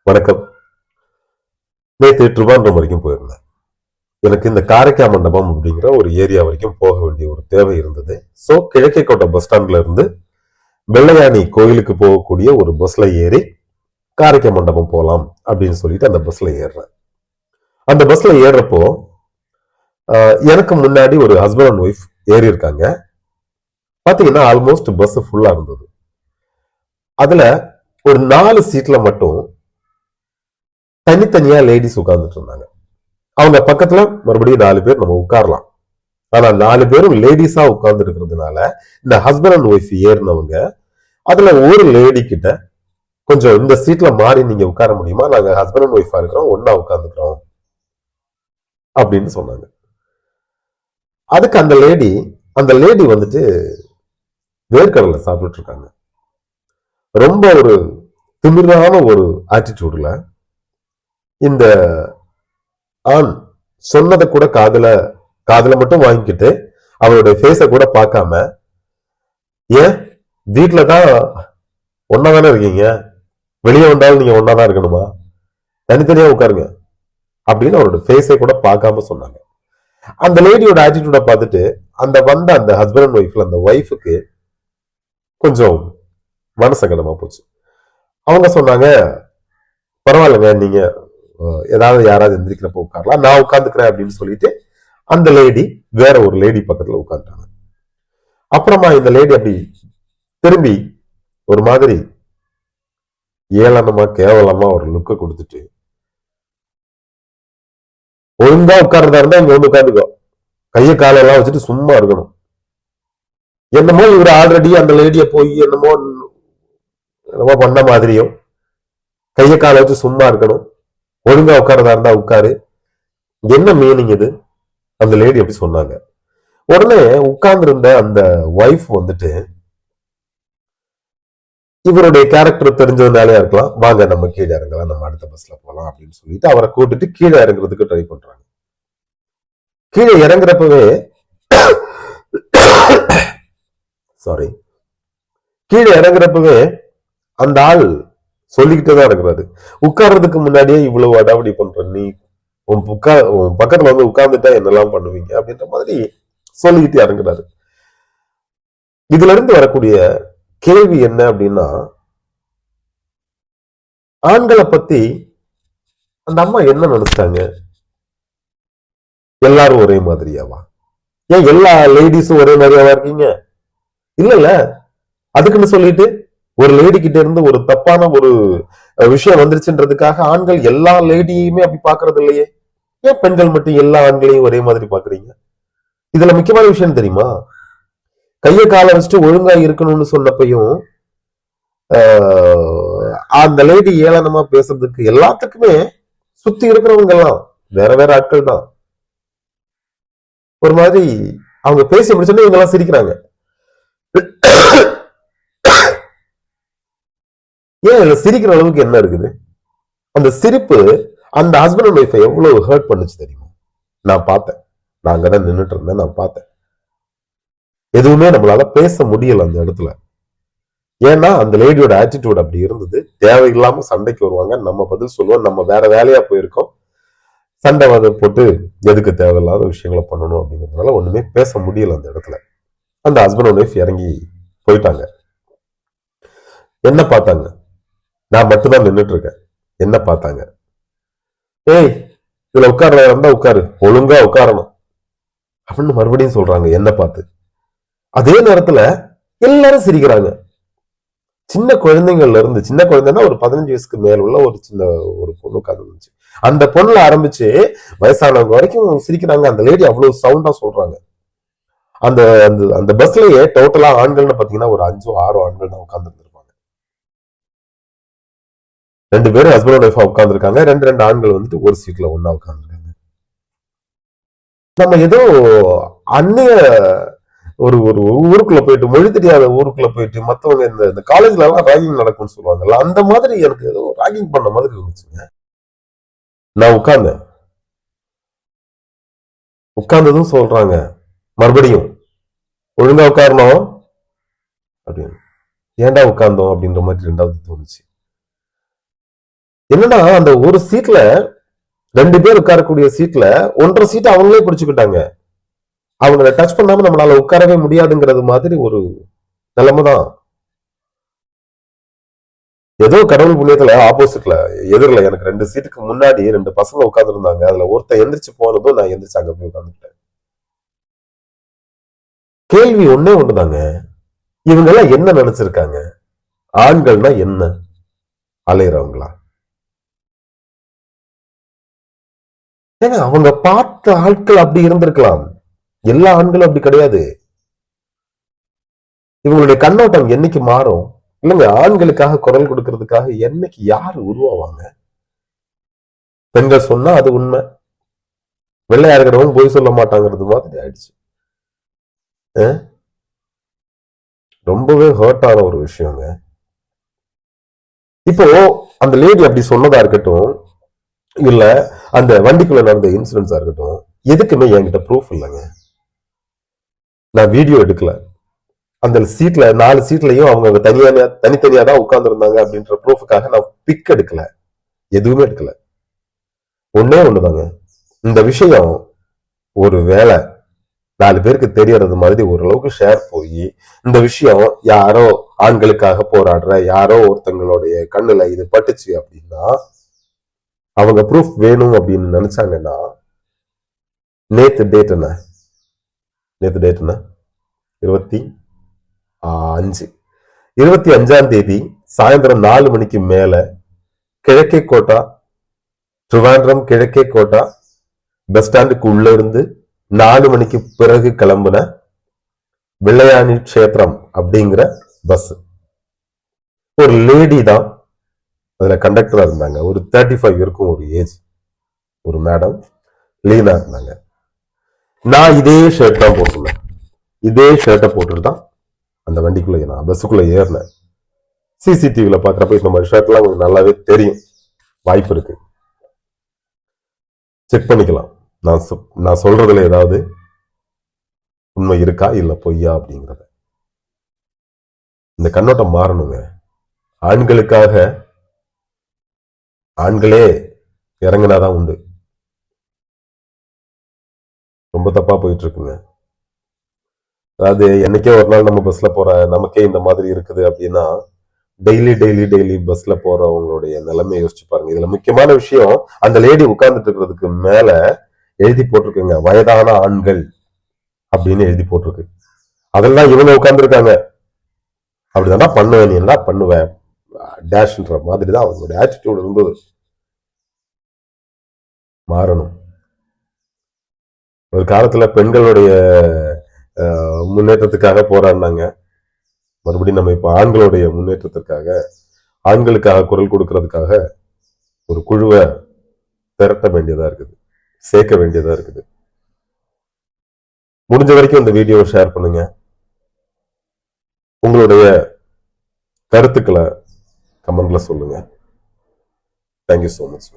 வணக்கம். நேற்று திருவாரூர் வரைக்கும் போயிருந்தேன். எனக்கு இந்த காரைக்கால் மண்டபம் அப்படிங்கிற ஒரு ஏரியா வரைக்கும் போக வேண்டிய ஒரு தேவை இருந்தது. ஸோ கிழக்கே கோட்டை பஸ் ஸ்டாண்ட்ல இருந்து வெள்ளையாணி கோயிலுக்கு போகக்கூடிய ஒரு பஸ்ல ஏறி காரைக்கால் மண்டபம் போகலாம் அப்படின்னு சொல்லிட்டு அந்த பஸ்ல ஏறுறேன். அந்த பஸ்ல ஏறுறப்போ எனக்கு முன்னாடி ஒரு ஹஸ்பண்ட் அண்ட் ஒய்ஃப் ஏறி இருக்காங்க. பாத்தீங்கன்னா ஆல்மோஸ்ட் பஸ் ஃபுல்லா இருந்தது. அதுல ஒரு 4 சீட்ல மட்டும் தனித்தனியா லேடிஸ் உட்கார்ந்துட்டு இருந்தாங்க. அவங்க பக்கத்துல மறுபடியும் 4 பேர் நம்ம உட்காரலாம். ஆனா 4 பேரும் லேடிஸா உட்கார்ந்து இருக்கிறதுனால இந்த ஹஸ்பண்ட் அண்ட் ஒய்ஃப் ஏறினவங்க அதுல ஒரு லேடி கிட்ட கொஞ்சம் இந்த சீட்ல மாறி நீங்க உட்கார முடியுமா, நாங்க ஹஸ்பண்ட் அண்ட் ஒய்ஃபா இருக்கிறோம், ஒன்னா உட்கார்ந்துக்கிறோம் அப்படின்னு சொன்னாங்க. அதுக்கு அந்த லேடி வந்துட்டு வேர்க்கடலை சாப்பிட்டு இருக்காங்க. ரொம்ப ஒரு திமிரான ஒரு ஆட்டிடியூட்ல இந்த ஆண் சொன்னதை கூட காதுல மட்டும் வாங்கிக்கிட்டு அவருடைய ஃபேஸ கூட பார்க்காம, ஏன் வீட்டுலதான் ஒன்னாதானே இருக்கீங்க, வெளியே வந்தாலும் நீங்க ஒன்னாதான் இருக்கணுமா, தனித்தனியா உட்காருங்க அப்படின்னு அவரோட ஃபேஸை கூட பார்க்காம சொன்னாங்க. அந்த லேடியோட ஆட்டிடியூட பார்த்துட்டு அந்த ஹஸ்பண்ட் அண்ட் ஒய்ஃப்ல அந்த ஒய்ஃபுக்கு கொஞ்சம் மனசங்கடமா போச்சு. அவங்க சொன்னாங்க, பரவாயில்லைங்க, நீங்க ஏதாவது யாராவது எந்திரிக்கிறப்ப உட்காரலாம், நான் உட்கார்ந்துக்கிறேன் அப்படின்னு சொல்லிட்டு அந்த லேடி வேற ஒரு லேடி பக்கத்துல உட்காந்துட்டாங்க. அப்புறமா இந்த லேடி அப்படி திரும்பி ஒரு மாதிரி ஏளனமா கேவலமா ஒரு லுக்க கொடுத்துட்டு, ஒழுங்கா உட்கார்றதா இருந்தா இங்க வந்து உட்காந்துக்கோ, கைய காலெல்லாம் வச்சுட்டு சும்மா இருக்கணும். என்னமோ இவர் ஆல்ரெடி அந்த லேடிய போய் என்னமோ பண்ண மாதிரியும் கைய காலை வச்சு சும்மா இருக்கணும், ஒழுங்கா உட்கார்றதா இருந்தா உட்காரு, என்ன மீனிங் இது? அந்த லேடி அப்படி சொன்னாங்க. உடனே உட்கார்ந்து இருந்த அந்த ஒய்ஃப் வந்துட்டு, இவருடைய கேரக்டர் தெரிஞ்சதுனாலே இருக்கலாம், வாங்க நம்ம கீழே இறங்கலாம், நம்ம அடுத்த பஸ்ல போலாம் அப்படின்னு சொல்லிட்டு அவரை கூட்டிட்டு கீழே இறங்குறதுக்கு ட்ரை பண்றாங்க. கீழே இறங்குறப்பவே சாரி கீழே இறங்குறப்பவே அந்த ஆள் சொல்லிக்கிட்டே தான் இருக்கிறாரு, உட்கார்றதுக்கு முன்னாடியே இவ்வளவு அடாவடி பண்ற நீ, உன் பக்கத்துல வந்து உட்கார்ந்துட்டா என்னெல்லாம் பண்ணுவீங்க அப்படின்ற மாதிரி சொல்லிக்கிட்டு இறங்குறாரு. இதுல இருந்து வரக்கூடிய கேள்வி என்ன அப்படின்னா, ஆண்களை பத்தி அந்த அம்மா என்ன நினைச்சிட்டாங்க? எல்லாரும் ஒரே மாதிரியாவா? ஏன் எல்லா லேடிஸும் ஒரே மாதிரியாவா இருக்கீங்க? இல்ல, அதுக்குன்னு சொல்லிட்டு ஒரு லேடி கிட்ட இருந்து ஒரு தப்பான ஒரு விஷயம் வந்துருச்சுன்றதுக்காக ஆண்கள் எல்லா லேடியுமே அப்படி பாக்குறது இல்லையே. ஏன் பெண்கள் மட்டும் எல்லா ஆண்களையும் ஒரே மாதிரி பாக்குறீங்க? இதுல முக்கியமான விஷயம் தெரியுமா, கைய காலை வச்சுட்டு ஒழுங்கா இருக்கணும்னு சொன்னப்பையும் அந்த லேடி ஏளனமா பேசுறதுக்கு எல்லாத்துக்குமே சுத்தி இருக்கிறவங்க எல்லாம் வேற வேற ஆட்கள் தான். ஒரு மாதிரி அவங்க பேசி முடிச்சோன்னே இவங்க எல்லாம் சிரிக்கிறாங்க. ஏன் இதுல சிரிக்கிற அளவுக்கு என்ன இருக்குது? அந்த சிரிப்பு அந்த ஹஸ்பண்ட் அண்ட் ஒய்ஃபை எவ்வளவு ஹர்ட் பண்ணுச்சு தெரியுமா? நான் பார்த்தேன், நான் அங்கதான் நின்றுட்டு இருந்தேன், நான் பார்த்தேன். எதுவுமே நம்மளால பேச முடியல அந்த இடத்துல. ஏன்னா அந்த லேடியோட ஆட்டிடியூட் அப்படி இருந்தது. தேவையில்லாம சண்டைக்கு வருவாங்க, நம்ம பதில் சொல்லுவோம், நம்ம வேற வேலையா போயிருக்கோம், சண்டை போட்டு எதுக்கு தேவையில்லாத விஷயங்களை பண்ணணும் அப்படிங்கிறதுனால ஒண்ணுமே பேச முடியல அந்த இடத்துல. அந்த ஹஸ்பண்ட் அண்ட் ஒய்ஃப் இறங்கி போயிட்டாங்க. என்ன பார்த்தாங்க? நான் மட்டும்தான் நின்றுட்டு இருக்கேன். என்ன பார்த்தாங்க? ஏய், இதுல உட்கார்றதா இருந்தா உட்காரு, ஒழுங்கா உட்காரணும் அப்படின்னு மறுபடியும் சொல்றாங்க என்ன பார்த்து. அதே நேரத்துல எல்லாரும் சிரிக்கிறாங்க. சின்ன குழந்தைங்கள்ல இருந்து, சின்ன குழந்தைன்னா ஒரு 15 வயசுக்கு மேல உள்ள ஒரு சின்ன ஒரு பொண்ணு உட்கார்ந்து, அந்த பொண்ணுல ஆரம்பிச்சு வயசானவங்க வரைக்கும் சிரிக்கிறாங்க. அந்த லேடி அவ்வளவு சவுண்டா சொல்றாங்க. அந்த அந்த பஸ்லயே டோட்டலா ஆண்கள்னு பாத்தீங்கன்னா ஒரு 5 6 ஆண்கள் தான் உட்கார்ந்து இருந்திருப்பாங்க. 2 பேரும் ஹஸ்பண்ட் அண்ட் ஒய்ஃபா உட்கார்ந்துருக்காங்க, 2 ஆண்கள் வந்துட்டு ஒரு சீட்ல ஒன்னா உட்கார்ந்துருக்காங்க. நம்ம ஏதோ அந்நிய ஒரு ஒரு ஊருக்குள்ள போயிட்டு, மொழி தெரியாத ஊருக்குள்ள போயிட்டு மத்தவங்க இந்த காலேஜ்ல எல்லாம் ராகிங் நடக்கும்னு சொல்லுவாங்கல்ல, அந்த மாதிரி எனக்கு ஏதோ ராகிங் பண்ண மாதிரி இருந்துச்சுங்க. நான் உட்கார்ந்ததும் சொல்றாங்க மறுபடியும் ஒழுங்கா உட்காரணும் அப்படின்னு. ஏன்டா உட்கார்ந்தோம் அப்படின்ற மாதிரி ரெண்டாவது தோணுச்சு. என்னன்னா அந்த ஒரு சீட்ல 2 பேர் உட்காரக்கூடிய சீட்ல 1.5 சீட் அவங்களே பிடிச்சுக்கிட்டாங்க. அவங்கள டச் பண்ணாம நம்மளால உட்காரவே முடியாதுங்கிறது மாதிரி ஒரு நிலைமை தான். ஏதோ கடவுள் புண்ணியத்துல ஆப்போசிட்ல எதிரில எனக்கு 2 சீட்டுக்கு முன்னாடி 2 பசங்க உட்கார்ந்து இருந்தாங்க. அதுல ஒருத்தன் எந்திரிச்சு போனதும் நான் எந்திரிச்சு அங்க போய் உட்காந்துட்டேன். கேள்வி ஒன்னே ஒண்ணுதாங்க, இவங்க எல்லாம் என்ன நினைச்சிருக்காங்க? ஆண்கள்னா என்ன? அலையறவங்களா? ஏங்க அவங்க பார்த்த ஆட்கள் அப்படி இருந்திருக்கலாம். எல்லா ஆண்களும் அப்படி கிடையாது. இவங்களுடைய கண்ணோட்டம் என்னைக்கு மாறும்? இல்லைங்க, ஆண்களுக்காக குரல் கொடுக்கறதுக்காக என்னைக்கு யாரு உருவாவாங்க? பெண்கள் சொன்னா அது உண்மை, வெள்ளையா இருக்கிறவங்க போய் சொல்ல மாட்டாங்கிறது மாதிரி ஆயிடுச்சு. ரொம்பவே ஹர்ட் ஆன ஒரு விஷயங்க. இப்போ அந்த லேடி அப்படி சொன்னதா இருக்கட்டும், இல்ல அந்த வண்டிக்குள்ள நடந்த இன்சிடென்ட்ஸா இருக்கட்டும், எதுக்குமே என்கிட்ட ப்ரூஃப் இல்லைங்க. நான் வீடியோ எடுக்கல. அந்த சீட்ல 4 சீட்லயும் அவங்க தனித்தனியா தான் உட்கார்ந்து இருந்தாங்க அப்படின்ற ப்ரூஃபுக்காக நான் பிக் எடுக்கல, எதுவுமே எடுக்கல. ஒன்னே ஒண்ணுதாங்க, இந்த விஷயம் ஒரு வேலை 4 பேருக்கு தெரியறது மாதிரி ஓரளவுக்கு ஷேர் போய் இந்த விஷயம் யாரோ ஆண்களுக்காக போராடுற யாரோ ஒருத்தங்களுடைய கண்ணுல இது பட்டுச்சு அப்படின்னா, அவங்க ப்ரூஃப் வேணும் அப்படின்னு நினைச்சாங்கன்னா, நேத்து டேட் என்ன? 25ஆம் தேதி சாயந்தரம் 4 மணிக்கு மேல கிழக்கே கோட்டா, திருவாண்டம் கிழக்கே கோட்டா பஸ் ஸ்டாண்டுக்கு உள்ள இருந்து 4 மணிக்கு பிறகு கிளம்புன வெள்ளையாணி கஷேத்திரம் அப்படிங்கிற பஸ். ஒரு லேடி தான் அதுல கண்டக்டரா இருந்தாங்க. ஒரு 35 இருக்கும் ஒரு ஏஜ், ஒரு மேடம் லீனா இருந்தாங்க. நான் இதே ஷர்ட் தான் போட்டிருந்தேன். இதே ஷர்ட்டை போட்டுட்டு தான் அந்த வண்டிக்குள்ள நான் பஸ்ஸுக்குள்ள ஏறினேன். சிசிடிவில பாக்குறப்ப இந்த மாதிரி ஷர்ட் எல்லாம் உங்களுக்கு நல்லாவே தெரியும், வாய்ப்பு இருக்கு, செக் பண்ணிக்கலாம். நான் சொல்றதுல ஏதாவது உண்மை இருக்கா இல்ல பொய்யா அப்படிங்கறத. இந்த கண்ணோட்டம் மாறணுங்க. ஆண்களுக்காக ஆண்களே இறங்கினாதான் உண்டு. ரொம்ப தப்பா போயிட்டு இருக்குங்க. அதாவது என்னைக்கே ஒரு நாள் நம்ம பஸ்ல போற நமக்கே இந்த மாதிரி இருக்குது அப்படின்னா, டெய்லி டெய்லி டெய்லி பஸ்ல போறவங்களுடைய நிலைமை யோசிச்சு பாருங்க. இதுல முக்கியமான விஷயம், அந்த லேடி உட்கார்ந்துட்டு இருக்கிறதுக்கு மேல எழுதி போட்டிருக்குங்க, வயதான ஆண்கள் அப்படின்னு எழுதி போட்டிருக்கு. அதெல்லாம் இவங்க உட்கார்ந்துருக்காங்க, அப்படிதானா பண்ணுவேன், நீ என்ன பண்ணுவேன் டேஷ்ன்ற மாதிரி தான் அவங்களுடைய ஆட்டிடியூட் இருந்தது. மாறணும். ஒரு காலத்துல பெண்களுடைய முன்னேற்றத்துக்காக போராடினாங்க. மறுபடியும் நம்ம இப்ப ஆண்களுடைய முன்னேற்றத்திற்காக, ஆண்களுக்காக குரல் கொடுக்கறதுக்காக ஒரு குழுவை திரட்ட வேண்டியதா இருக்குது, சேர்க்க வேண்டியதா இருக்குது. முடிஞ்ச வரைக்கும் இந்த வீடியோவை ஷேர் பண்ணுங்க. உங்களுடைய கருத்துக்களை கமெண்ட்ல சொல்லுங்க. Thank you so much.